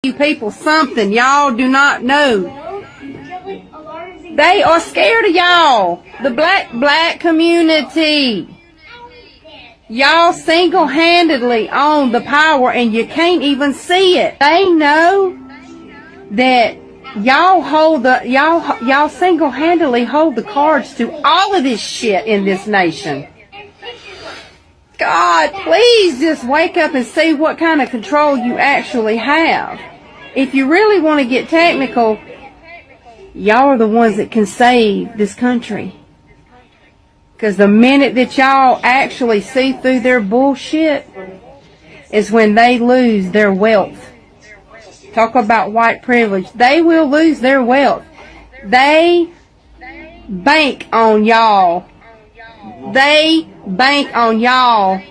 You people something y'all do not know. They are scared of y'all. The black community. Y'all single-handedly own the power and you can't even see it. They know that y'all single-handedly hold the cards to all of this shit in this nation. God, please just wake up and see what kind of control you actually have. If you really want to get technical, y'all are the ones that can save this country. Because the minute that y'all actually see through their bullshit is when they lose their wealth. Talk about white privilege. They will lose their wealth. They bank on y'all. They bank on y'all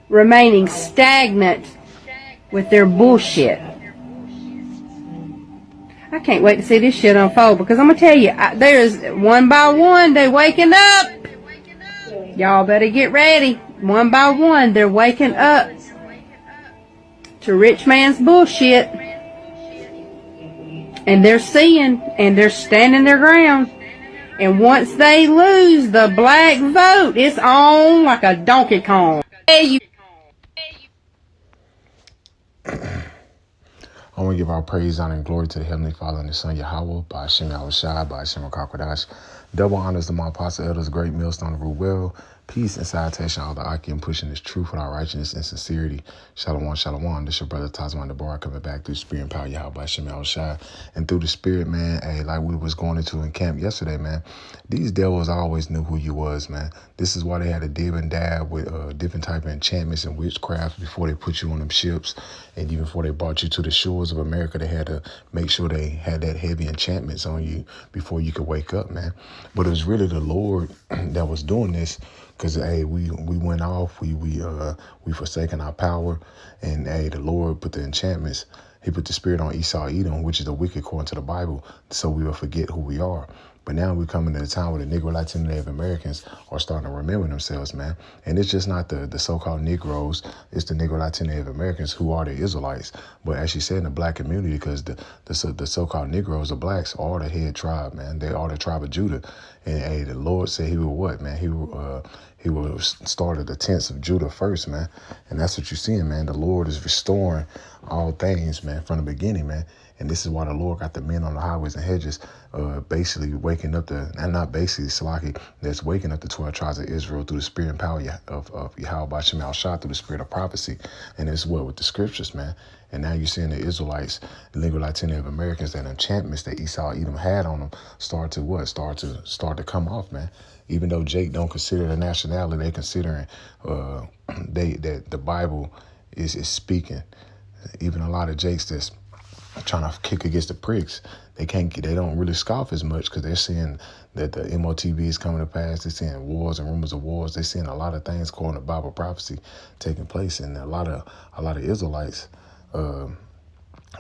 remaining stagnant with their bullshit. I can't wait to see this shit unfold, because I'm going to tell you, there's one by one, they waking up. Y'all better get ready. One by one, they're waking up to rich man's bullshit. And they're seeing, and they're standing their ground. And once they lose the black vote, it's on like a Donkey Kong. Hey, I want to give our praise, honor, and glory to the Heavenly Father and the Son, Yahweh, by Hashem Yahushua, by Hashem HaKakodash. Double honors to my apostle elders, great millstone of rule well. Peace and salutation, all the Akim pushing this truth with our righteousness and sincerity. Shalom, shalom. This your brother Tazman Deborah coming back through spirit and power, Yahweh, by Hashem Yahushua. And through the spirit, man, hey, like we was going into in camp yesterday, man, these devils always knew who you was, man. This is why they had to dib and dab with different type of enchantments and witchcraft before they put you on them ships. And even before they brought you to the shores of America, they had to make sure they had that heavy enchantments on you before you could wake up, man. But it was really the Lord that was doing this, because hey, we went off, we forsaken our power, and hey, the Lord put the enchantments. He put the spirit on Esau Edom, which is the wicked according to the Bible, so we will forget who we are. But now we're coming to a time where the Negro, Latino, Native Americans are starting to remember themselves, man. And it's just not the so-called Negroes. It's the Negro, Latino, Native Americans who are the Israelites. But as she said, in the black community, because the so-called Negroes, the blacks, are the head tribe, man. They are the tribe of Judah. And hey, the Lord said he would what, man? He will start at the tents of Judah first, man. And that's what you're seeing, man. The Lord is restoring all things, man, from the beginning, man. And this is why the Lord got the men on the highways and hedges, basically waking up that's waking up the 12 tribes of Israel through the spirit and power of Yahweh by Shemal Shah, through the spirit of prophecy. And it's what with the scriptures, man. And now you're seeing the Israelites, the Negro, Latino, Native Americans, that enchantments that Esau Edom had on them start to come off, man. Even though Jake don't consider the nationality, they considering that the Bible is speaking. Even a lot of Jakes that's trying to kick against the pricks, they don't really scoff as much, because they're seeing that the MOTB is coming to pass. They're seeing wars and rumors of wars. They're seeing a lot of things according to Bible prophecy taking place, and a lot of Israelites,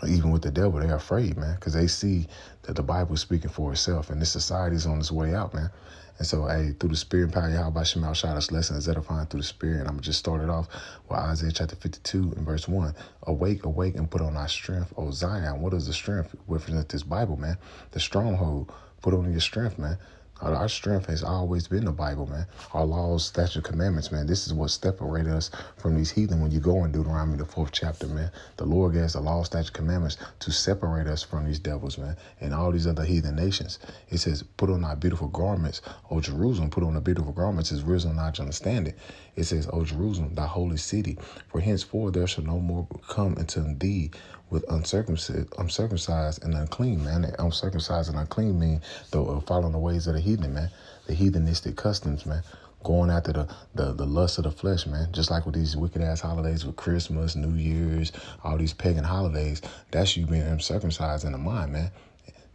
even with the devil, they're afraid, man, because they see that the Bible is speaking for itself, and this society is on its way out, man. And so, hey, through the spirit and power, Yahweh Shemal Shah, this lesson is edifying through the spirit. And I'm going to just start it off with Isaiah chapter 52 and verse 1. Awake, awake, and put on thy strength, O Zion. What is the strength within this Bible, man? The stronghold. Put on your strength, man. Our strength has always been the Bible, man. Our laws, statutes, commandments, man. This is what separated us from these heathen. When you go in Deuteronomy, the 4th chapter, man, the Lord gave us the law, statutes, commandments to separate us from these devils, man, and all these other heathen nations. It says, put on thy beautiful garments, O Jerusalem. Put on the beautiful garments is wisdom, knowledge, understanding. It says, O Jerusalem, thy holy city. For henceforth there shall no more come into thee with uncircumcised and unclean, man. The uncircumcised and unclean mean following the ways of the heathen, man. The heathenistic customs, man. Going after the lust of the flesh, man. Just like with these wicked ass holidays with Christmas, New Year's, all these pagan holidays. That's you being uncircumcised in the mind, man.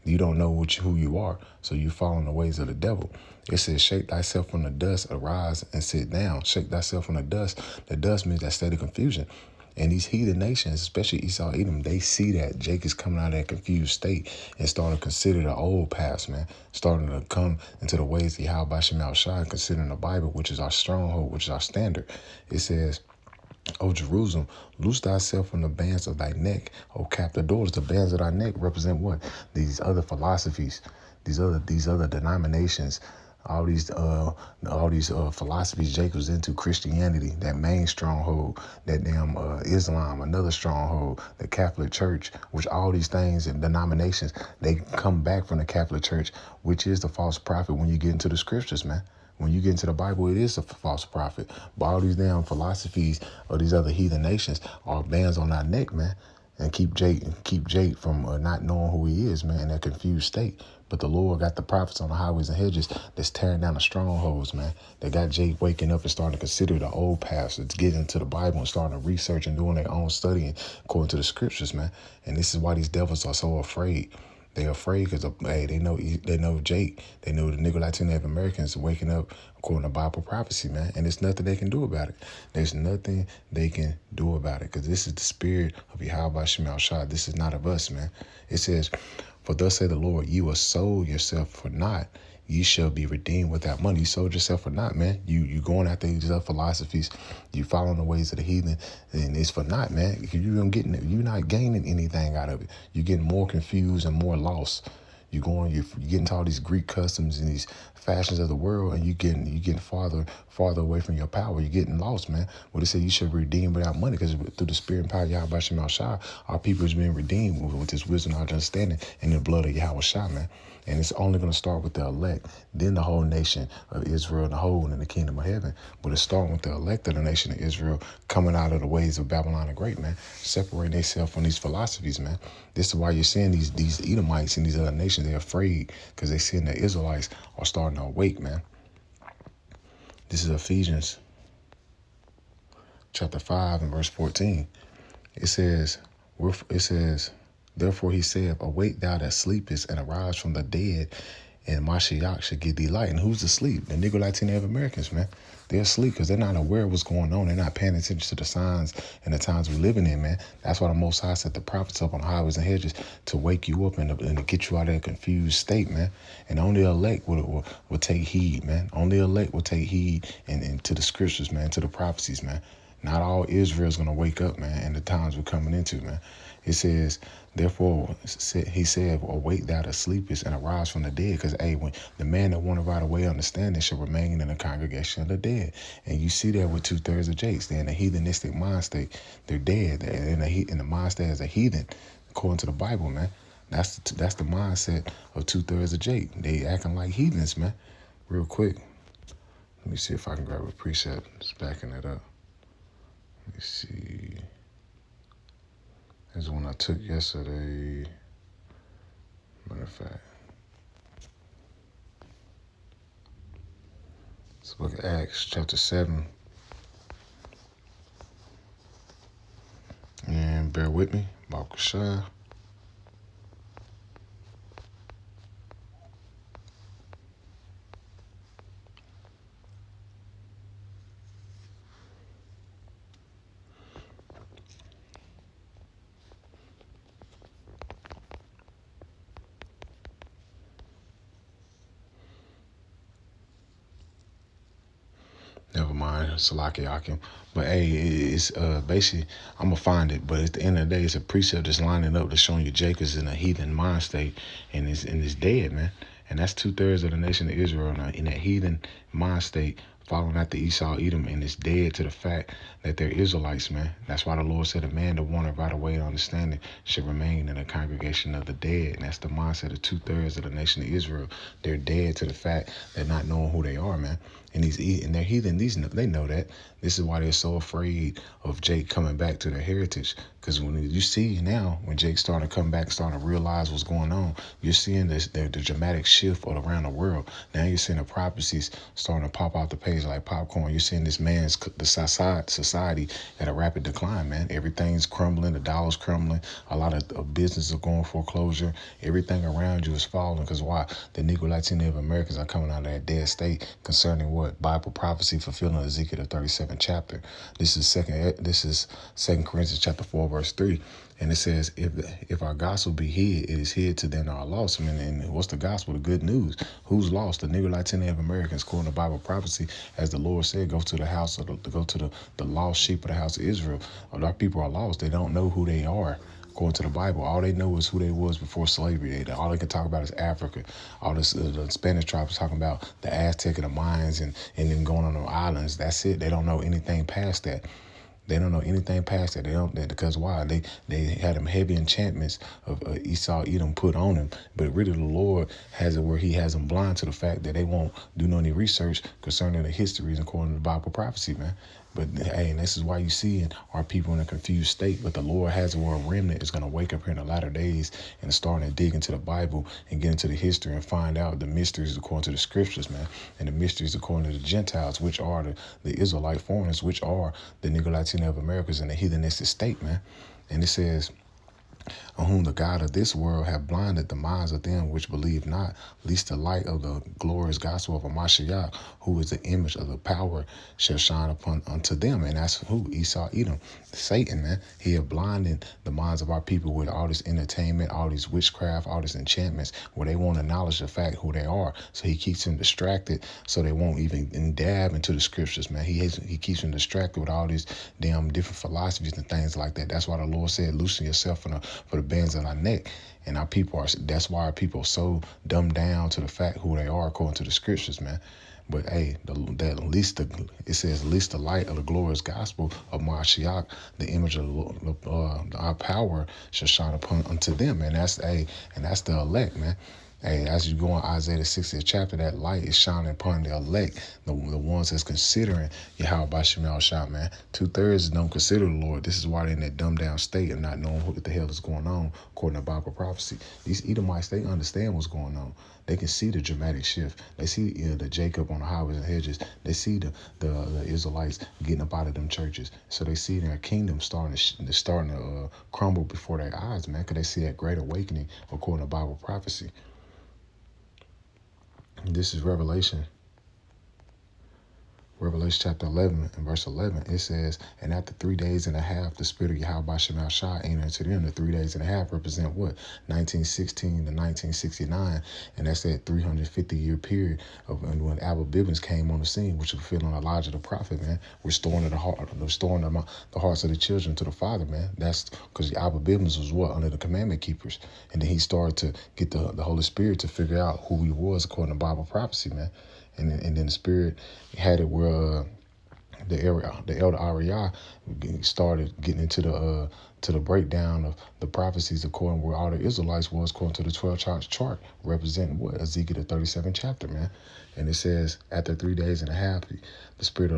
You don't know who you are, so you following the ways of the devil. It says, shake thyself from the dust, arise and sit down. Shake thyself from the dust. The dust means that state of confusion. And these heathen nations, especially Esau Edom, they see that Jake is coming out of that confused state and starting to consider the old past, man. Starting to come into the ways of Yahweh by Shemal Shah, considering the Bible, which is our stronghold, which is our standard. It says, O Jerusalem, loose thyself from the bands of thy neck. O captive daughters, the bands of thy neck represent what? These other philosophies, these other denominations, all these philosophies Jake was into. Christianity, that main stronghold, that damn Islam, another stronghold, the Catholic Church, which all these things and denominations, they come back from the Catholic Church, which is the false prophet when you get into the scriptures, man. When you get into the Bible, it is a false prophet. But all these damn philosophies of these other heathen nations are bands on our neck, man, and keep Jake from not knowing who he is, man, in that confused state. But the Lord got the prophets on the highways and hedges that's tearing down the strongholds, man. They got Jake waking up and starting to consider the old pastors, getting into the Bible and starting to research and doing their own studying according to the scriptures, man. And this is why these devils are so afraid. They're afraid because they know Jake. They know the Negro Latino Americans waking up according to Bible prophecy, man. And there's nothing they can do about it. There's nothing they can do about it because this is the spirit of Yahweh Shemel Shah. This is not of us, man. It says, for thus say the Lord, you have sold yourself for naught. You shall be redeemed without money. You sold yourself for naught, man. You going after these other philosophies. You following the ways of the heathen, and it's for naught, man. You're not gaining anything out of it. You're getting more confused and more lost. You're getting to all these Greek customs and these fashions of the world, and you're getting farther away from your power. You're getting lost, man. Well, they say you should redeem without money, because through the spirit and power of Yahweh Shemel Shah, our people is being redeemed with this wisdom, knowledge, understanding, and the blood of Yahweh Shah, man. And it's only going to start with the elect, then the whole nation of Israel, the whole in the kingdom of heaven. But it's starting with the elect of the nation of Israel coming out of the ways of Babylon the Great, man, separating themselves from these philosophies, man. This is why you're seeing these Edomites and these other nations, they're afraid because they're seeing the Israelites are starting to awake, man. This is Ephesians chapter 5 and verse 14. It says, therefore he said, awake thou that sleepest, and arise from the dead, and Mashiach should give thee light. And who's asleep? The Negro Latino Americans, man. They're asleep because they're not aware of what's going on. They're not paying attention to the signs and the times we're living in, man. That's why the Most High set the prophets up on highways and hedges to wake you up and to get you out of that confused state, man. And only the elect will take heed, man. Only the elect will take heed and to the scriptures, man, to the prophecies, man. Not all Israel's going to wake up, man, in the times we're coming into, man. It says, therefore, he said, awake thou that sleepest, and arise from the dead. Because, hey, when the man that want to ride away understanding shall remain in the congregation of the dead. And you see that with 2/3 of Jakes. They're in a heathenistic mind state. They're dead. They're in the mind state as a heathen, according to the Bible, man. That's the mindset of 2/3 of Jake. They acting like heathens, man. Real quick. Let me see if I can grab a precept that's backing it up. Let me see. There's one I took yesterday. Matter of fact. It's the book of Acts, chapter 7. And bear with me. Baruch Shah. Never mind, Salaki Akim. But hey, it's basically, I'm gonna find it. But at the end of the day, it's a precept that's lining up, that's showing you Jacob's in a heathen mind state, and it's dead, man. And that's 2/3 of the nation of Israel in that heathen mind state, following after Esau, Edom, and it's dead to the fact that they're Israelites, man. That's why the Lord said, a man that wanted right away to understanding should remain in the congregation of the dead. And that's the mindset of 2/3 of the nation of Israel. They're dead to the fact they're not knowing who they are, man. And they're heathen. They know that. This is why they're so afraid of Jake coming back to their heritage. Because when you see now, when Jake starting to come back, starting to realize what's going on, you're seeing the dramatic shift all around the world. Now you're seeing the prophecies starting to pop out the page like popcorn. You're seeing the society at a rapid decline, man. Everything's crumbling. The dollar's crumbling. A lot of businesses are going foreclosure. Everything around you is falling. Because why? The Negro Latino Americans are coming out of that dead state concerning what? Bible prophecy fulfilling Ezekiel the 37th chapter. This is 2 Corinthians chapter 4, verse 3. And it says, if our gospel be hid, it is hid to them that are lost. I mean, and what's the gospel? The good news. Who's lost? The Negro Native Americans, according to Bible prophecy, as the Lord said, go to the house of go to the lost sheep of the house of Israel. Our people are lost. They don't know who they are. According to the Bible, all they know is who they was before slavery. All they can talk about is Africa. All this, the Spanish tribes talking about the Aztec and the Mayans and them going on the islands. That's it. They don't know anything past that. They don't know anything past that. They don't, because why? They had them heavy enchantments of Esau, Edom put on them. But really, the Lord has it where He has them blind to the fact that they won't do no any research concerning the histories according to the Bible prophecy, man. But hey, and this is why you see our people in a confused state. But the Lord has it where a remnant is going to wake up here in the latter days and starting to dig into the Bible and get into the history and find out the mysteries according to the scriptures, man. And the mysteries according to the Gentiles, which are the Israelite foreigners, which are the Negro Latino of Americas and the heathenistic state, man. And it says, on whom the God of this world have blinded the minds of them which believe not, lest the light of the glorious gospel of Mashiach, who is the image of the power, shall shine upon unto them. And that's who? Esau, Edom, Satan, man. He have blinded the minds of our people with all this entertainment, all these witchcraft, all these enchantments, where they won't acknowledge the fact who they are. So he keeps them distracted, so they won't even dab into the scriptures, man. He keeps them distracted with all these damn different philosophies and things like that. That's why the Lord said, loosen yourself for the bands on our neck. And our people that's why our people are so dumbed down to the fact who they are according to the scriptures, man. But hey, it says, least the light of the glorious gospel of Mashiach, the image of our power, shall shine upon unto them. And that's the elect, man. Hey, as you go in Isaiah the 60th chapter, that light is shining upon the elect, the ones that's considering Yahweh Bashim Al-Shah, man. 2/3 don't consider the Lord. This is why they're in that dumbed down state and not knowing what the hell is going on according to Bible prophecy. These Edomites, they understand what's going on. They can see the dramatic shift. They see the Jacob on the highways and hedges. They see the Israelites getting up out of them churches. So they see their kingdom starting to crumble before their eyes, man, because they see that great awakening according to Bible prophecy. This is Revelation chapter 11 and verse 11. It says, and after 3 days and a half, the spirit of Yahweh Shema Shah entered into them. The 3 days and a half represent what? 1916 to 1969. And that's that 350-year period of when Abba Bibbins came on the scene, which was fulfilling Elijah the prophet, man. Restoring the hearts of the children to the Father, man. That's because Abba Bibbins was what? Under the commandment keepers. And then he started to get the Holy Spirit to figure out who he was according to Bible prophecy, man. And then the Spirit had it where the elder Ariah started getting into the breakdown of the prophecies according where all the Israelites was according to the 12 tribes chart, representing what? Ezekiel the 37th chapter, man. And it says, after 3 days and a half, the spirit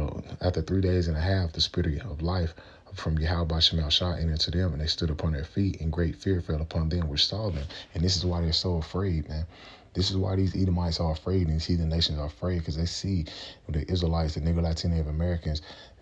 of life from Yahweh Shema Shah entered into them, and they stood upon their feet, and great fear fell upon them which saw them. And this is why they're so afraid, man. This is why these Edomites are afraid, and these heathen nations are afraid, because they see the Israelites, the Negro Latino Americans,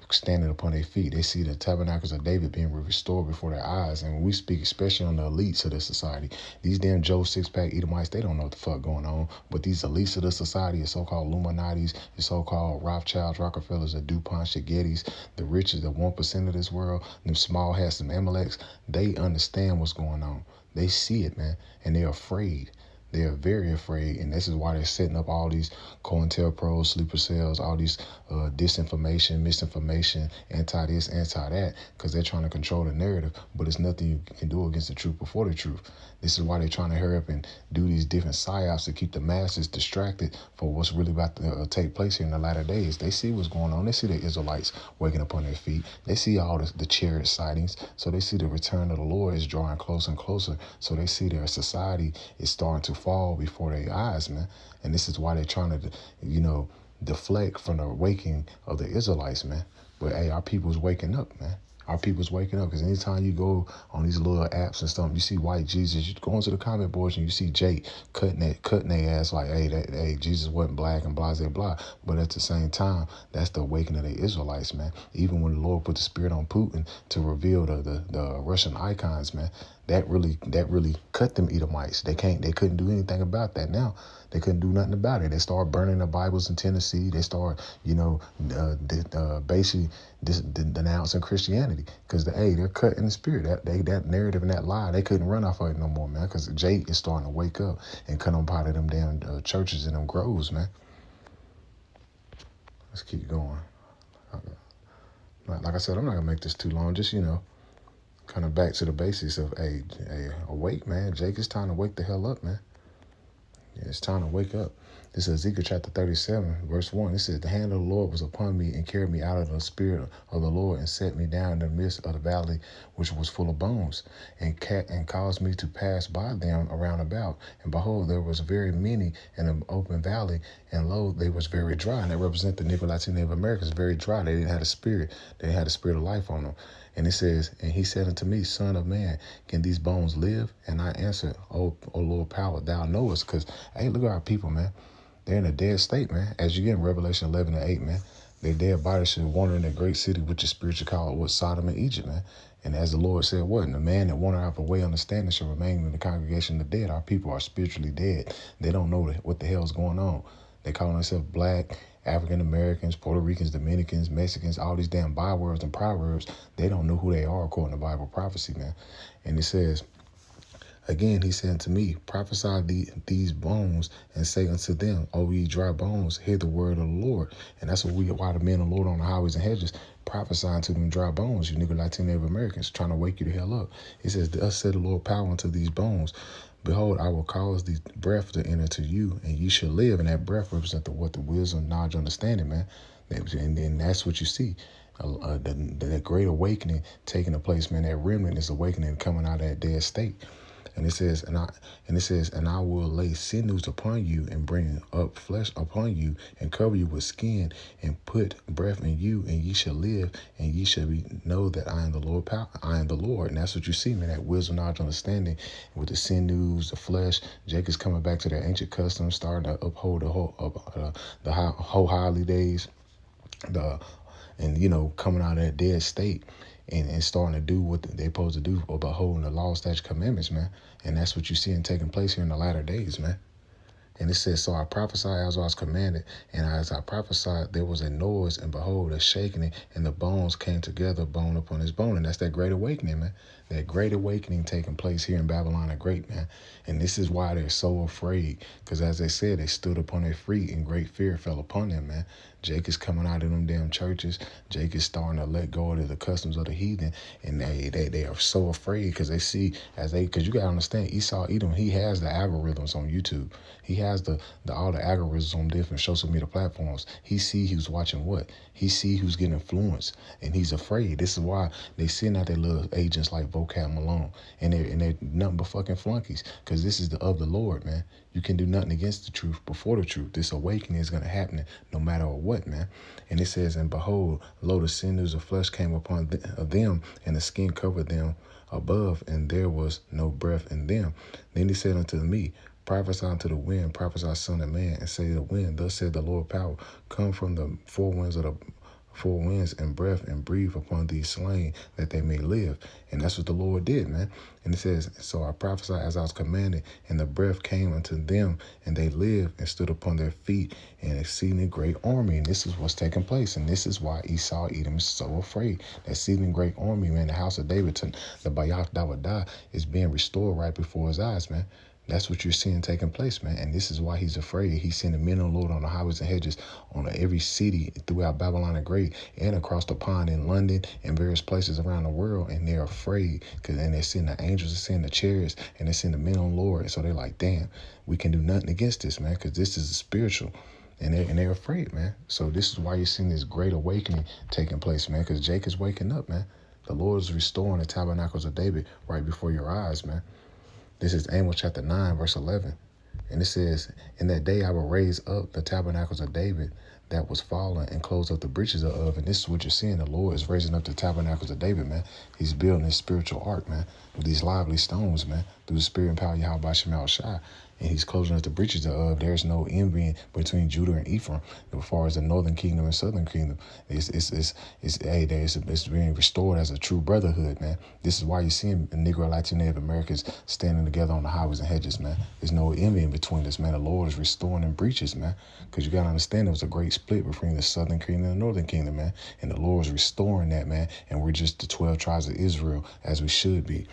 standing upon their feet. They see the tabernacles of David being restored before their eyes. And when we speak especially on the elites of the society, these damn Joe Six-Pack Edomites, they don't know what the fuck going on. But these elites of the society, the so-called Illuminatis, the so-called Rothschilds, Rockefellers, the DuPonts, the Gettys, the richest, the 1% of this world, them small hats, them Amaleks, they understand what's going on. They see it, man, and they're afraid. They are very afraid, and this is why they're setting up all these COINTELPRO, sleeper cells, all these disinformation, misinformation, anti-this, anti-that, because they're trying to control the narrative, but it's nothing you can do against the truth before the truth. This is why they're trying to hurry up and do these different psyops to keep the masses distracted for what's really about to take place here in the latter days. They see what's going on. They see the Israelites waking up on their feet. They see all the chariot sightings, so they see the return of the Lord is drawing closer and closer, so they see their society is starting to fall before their eyes, man. And this is why they're trying to, deflect from the waking of the Israelites, man. But hey, our people's waking up, man. Our people's waking up, because anytime you go on these little apps and stuff, you see white Jesus, you go into the comment boards and you see Jake cutting their ass like, hey, Jesus wasn't black and blah, blah, blah. But at the same time, that's the awakening of the Israelites, man. Even when the Lord put the spirit on Putin to reveal the Russian icons, man, that really cut them Edomites. They couldn't do anything about that now. They couldn't do nothing about it. They started burning the Bibles in Tennessee. They started, basically denouncing Christianity because they're cut in the spirit. That narrative and that lie, they couldn't run off of it no more, man. Because Jake is starting to wake up and cut on part of them damn churches and them groves, man. Let's keep going. Like I said, I'm not gonna make this too long. Just kind of back to the basics of awake, man. Jake, it's time to wake the hell up, man. Yeah, it's time to wake up. This is Ezekiel chapter 37, verse 1. It says, the hand of the Lord was upon me and carried me out of the spirit of the Lord and set me down in the midst of the valley, which was full of bones, and caused me to pass by them around about. And behold, there was very many in an open valley, and lo, they was very dry. And they represent the Negro, Latino, Native Americans, very dry. They didn't have a spirit. They didn't have the spirit of life on them. And it says, and he said unto me, Son of man, can these bones live? And I answered, O Lord power, thou knowest. Because, hey, look at our people, man. They're in a dead state, man. As you get in Revelation 11 and 8, man, their dead bodies should wander in that great city, which is spiritually called what, Sodom and Egypt, man. And as the Lord said, what? And the man that wandered out of way understanding shall remain in the congregation of the dead. Our people are spiritually dead. They don't know what the hell is going on. They call themselves black, African Americans, Puerto Ricans, Dominicans, Mexicans, all these damn bywords and proverbs. They don't know who they are according to Bible prophecy, man. And it says, again, he said to me, prophesy these bones and say unto them, O ye dry bones, hear the word of the Lord. And that's why the men of the Lord on the highways and hedges prophesying to them dry bones, you nigga Latino Native Americans, trying to wake you the hell up. It says, thus said the Lord power unto these bones. Behold, I will cause the breath to enter to you, and ye shall live. And that breath represents the wisdom, knowledge, understanding, man. And then that's what you see. That great awakening taking place, man. That remnant is awakening, coming out of that dead state. And it says, and I will lay sinews upon you and bring up flesh upon you and cover you with skin and put breath in you, and ye shall live, and ye shall know that I am the Lord. I am the Lord. And that's what you see, man. That wisdom, knowledge, understanding with the sinews, the flesh. Jacob's coming back to their ancient customs, starting to uphold the holy days, coming out of that dead state. And starting to do what they're supposed to do about holding the law, statutes, commandments, man. And that's what you see taking place here in the latter days, man. And it says, so I prophesied as I was commanded, and as I prophesied, there was a noise, and behold, a shaking, and the bones came together, bone upon his bone. And that's that great awakening, man. That great awakening taking place here in Babylon the Great, man. And this is why they're so afraid, because as they said, they stood upon their feet, and great fear fell upon them, man. Jake is coming out of them damn churches. Jake is starting to let go of the customs of the heathen, and they are so afraid because they see because you gotta understand, Esau Edom, he has the algorithms on YouTube. He has all the algorithms on different social media platforms. He see who's watching what. He see who's getting influenced, and he's afraid. This is why they send out their little agents like Vocab Malone, and they're nothing but fucking flunkies, because this is of the Lord, man. You can do nothing against the truth before the truth. This awakening is going to happen no matter what, man. And it says, and behold, lo, the sinews of flesh came upon them, and the skin covered them above, and there was no breath in them. Then he said unto me, prophesy unto the wind, prophesy, son of man, and say to the wind, thus said the Lord power, come from the four winds and breath, and breathe upon these slain, that they may live. And that's what the Lord did, man. And it says, so I prophesied as I was commanded, and the breath came unto them, and they lived and stood upon their feet, an exceeding great army. And this is what's taking place. And this is why Esau Edom is so afraid. That exceeding great army, man, the house of David, the Bayach Dawadah, is being restored right before his eyes, man. That's what you're seeing taking place, man. And this is why he's afraid. He's sending men of the Lord on the highways and hedges on every city throughout Babylon the Great and across the pond in London and various places around the world. And they're afraid because then they're seeing the angels, they're seeing the chariots, and they're seeing the men of the Lord. And so they're like, damn, we can do nothing against this, man, because this is spiritual. And they're afraid, man. So this is why you're seeing this great awakening taking place, man, because Jake is waking up, man. The Lord is restoring the tabernacles of David right before your eyes, man. This is Amos chapter 9, verse 11. And it says, in that day I will raise up the tabernacles of David that was fallen and close up the breaches of. And this is what you're seeing. The Lord is raising up the tabernacles of David, man. He's building his spiritual ark, man. with these lively stones, man, through the spirit and power of Yahweh Bashim Shai. And he's closing up the breaches thereof. There's no envying between Judah and Ephraim as far as the northern kingdom and southern kingdom. It's being restored as a true brotherhood, man. This is why you're seeing the Negro, Latin, Native Americans standing together on the highways and hedges, man. There's no envy in between us, man. The Lord is restoring them breaches, man. Because you got to understand there was a great split between the southern kingdom and the northern kingdom, man. And the Lord is restoring that, man. And we're just the 12 tribes of Israel as we should be.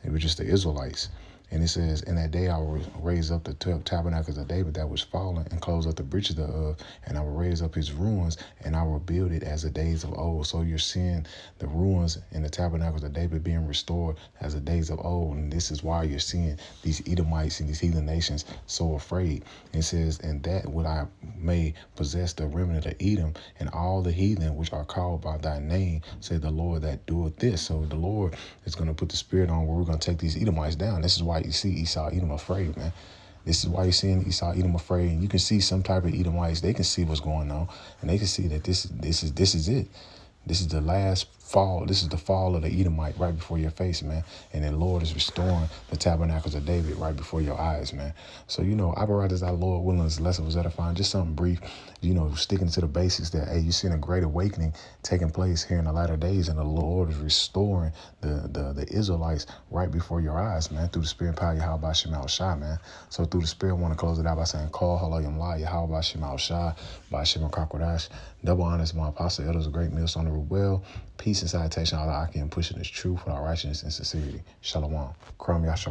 And we're just the Israelites. And it says, in that day I will raise up the 12 tabernacles of David that was fallen and close up the breaches thereof, and I will raise up his ruins, and I will build it as the days of old. So you're seeing the ruins and the tabernacles of David being restored as the days of old. And this is why you're seeing these Edomites and these heathen nations so afraid. And it says, and that would I may possess the remnant of Edom and all the heathen which are called by thy name, said the Lord that doeth this. So the Lord is going to put the spirit on where we're going to take these Edomites down. This is why you see Esau, Edom afraid, man. This is why you're seeing Esau, Edom afraid. And you can see some type of Edomites. They can see what's going on, and they can see that this is it. This is the last fall. This is the fall of the Edomite right before your face, man. And the Lord is restoring the tabernacles of David right before your eyes, man. So, I pray as our Lord willing, this lesson was edifying. Just something brief, sticking to the basics that, hey, you're seeing a great awakening taking place here in the latter days. And the Lord is restoring the Israelites right before your eyes, man, through the spirit and power of Yahweh Shemel Shai, man. So through the spirit, I want to close it out by saying, call halayim la Yahweh Shemel Shai, by Shemel Kakwadash. Double honors my apostle, elders, a great millstone of the well. Peace and salutation, all the Akim pushing this truth with our righteousness and sincerity. Shalom. Kram Yasha.